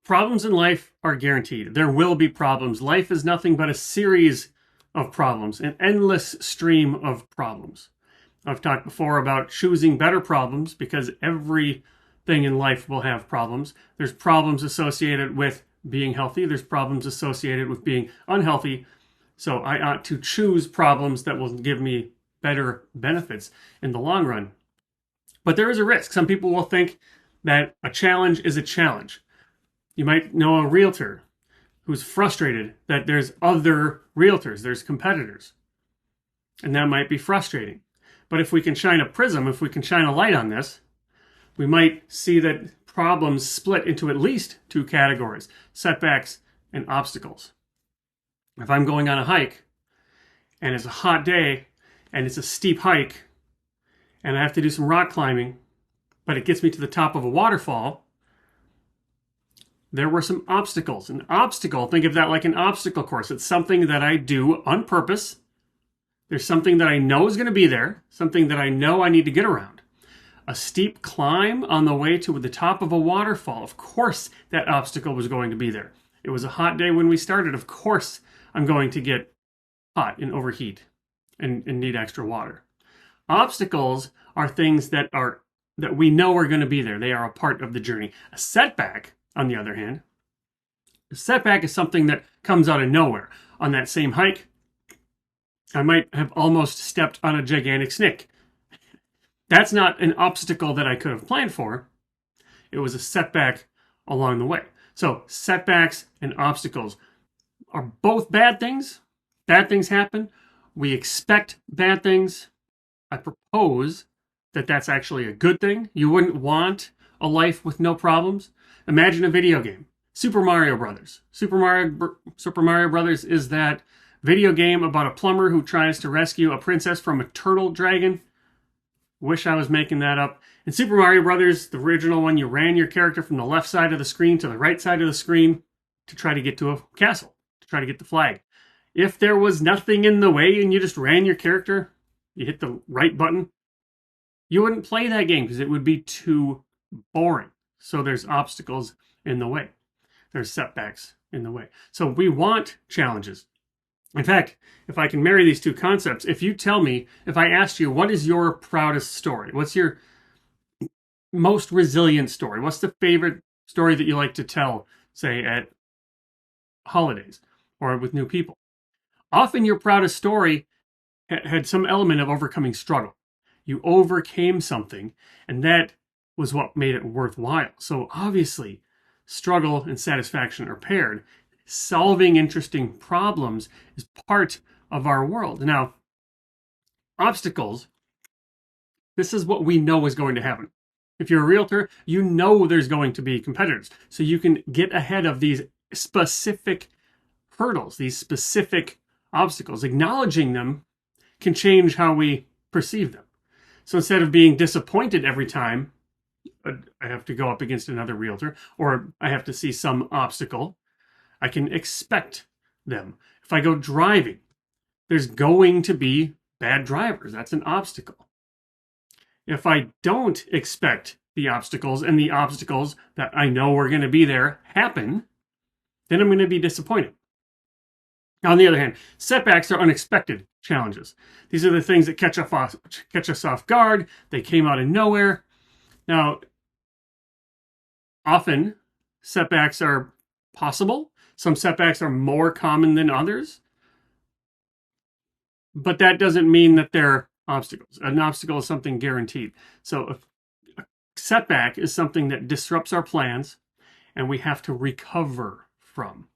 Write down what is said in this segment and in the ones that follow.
Problems in life are guaranteed. There will be problems. Life is nothing but a series of problems, an endless stream of problems. I've talked before about choosing better problems because everything in life will have problems. There's problems associated with being healthy. There's problems associated with being unhealthy. So I ought to choose problems that will give me better benefits in the long run. But there is a risk. Some people will think that a challenge is a challenge. You might know a realtor who's frustrated that there's other realtors, there's competitors. And that might be frustrating. But if we can shine a prism, if we can shine a light on this, we might see that problems split into at least two categories: setbacks and obstacles. If I'm going on a hike and it's a hot day and it's a steep hike and I have to do some rock climbing, but it gets me to the top of a waterfall, there were some obstacles. An obstacle, think of that like an obstacle course. It's something that I do on purpose. There's something that I know is going to be there, something that I know I need to get around. A steep climb on the way to the top of a waterfall. Of course, that obstacle was going to be there. It was a hot day when we started. Of course, I'm going to get hot and overheat and need extra water. Obstacles are things that we know are going to be there. They are a part of the journey. A setback, on the other hand, a setback is something that comes out of nowhere. On that same hike, I might have almost stepped on a gigantic snake. That's not an obstacle that I could have planned for. It was a setback along the way. So setbacks and obstacles are both bad things. Bad things happen. We expect bad things. I propose that that's actually a good thing. You wouldn't want a life with no problems. Imagine a video game. Super Mario Brothers. Super Mario Brothers is that video game about a plumber who tries to rescue a princess from a turtle dragon. Wish I was making that up. In Super Mario Brothers, the original one, you ran your character from the left side of the screen to the right side of the screen to try to get to a castle, to try to get the flag. If there was nothing in the way and you just ran your character, you hit the right button, you wouldn't play that game because it would be too boring. So there's obstacles in the way. There's setbacks in the way. So we want challenges. In fact, if I can marry these two concepts, if I asked you, what is your proudest story? What's your most resilient story? What's the favorite story that you like to tell, say, at holidays or with new people? Often your proudest story had some element of overcoming struggle. You overcame something, and that was what made it worthwhile. So obviously, struggle and satisfaction are paired. Solving interesting problems is part of our world. Now, obstacles, this is what we know is going to happen. If you're a realtor, you know there's going to be competitors. So you can get ahead of these specific hurdles, these specific obstacles. Acknowledging them can change how we perceive them. So instead of being disappointed every time I have to go up against another realtor or I have to see some obstacle, I can expect them. If I go driving, there's going to be bad drivers. That's an obstacle. If I don't expect the obstacles and the obstacles that I know are going to be there happen, then I'm going to be disappointed. On the other hand, setbacks are unexpected challenges. These are the things that catch us off guard. They came out of nowhere. Now, often setbacks are possible. Some setbacks are more common than others. But that doesn't mean that they're obstacles. An obstacle is something guaranteed. So a setback is something that disrupts our plans and we have to recover from.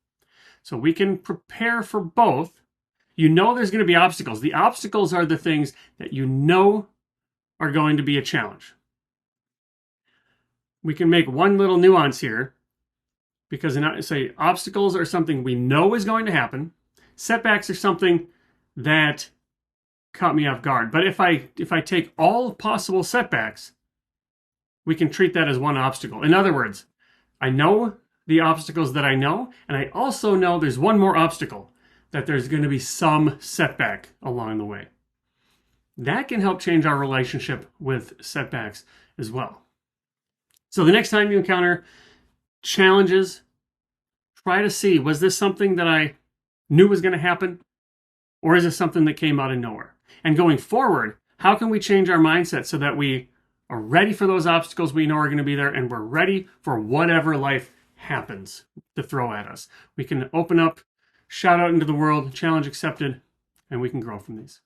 So we can prepare for both. You know there's going to be obstacles. The obstacles are the things that you know are going to be a challenge. We can make one little nuance here because say obstacles are something we know is going to happen. Setbacks are something that caught me off guard. But if I take all possible setbacks, we can treat that as one obstacle. In other words, I know the obstacles that I know, and I also know there's one more obstacle, that there's going to be some setback along the way. That can help change our relationship with setbacks as well. So the next time you encounter challenges, Try to see, was this something that I knew was going to happen? Or is it something that came out of nowhere? And going forward, how can we change our mindset so that we are ready for those obstacles we know are going to be there, and we're ready for whatever life happens to throw at us? We can open up, shout out into the world, challenge accepted, and we can grow from these.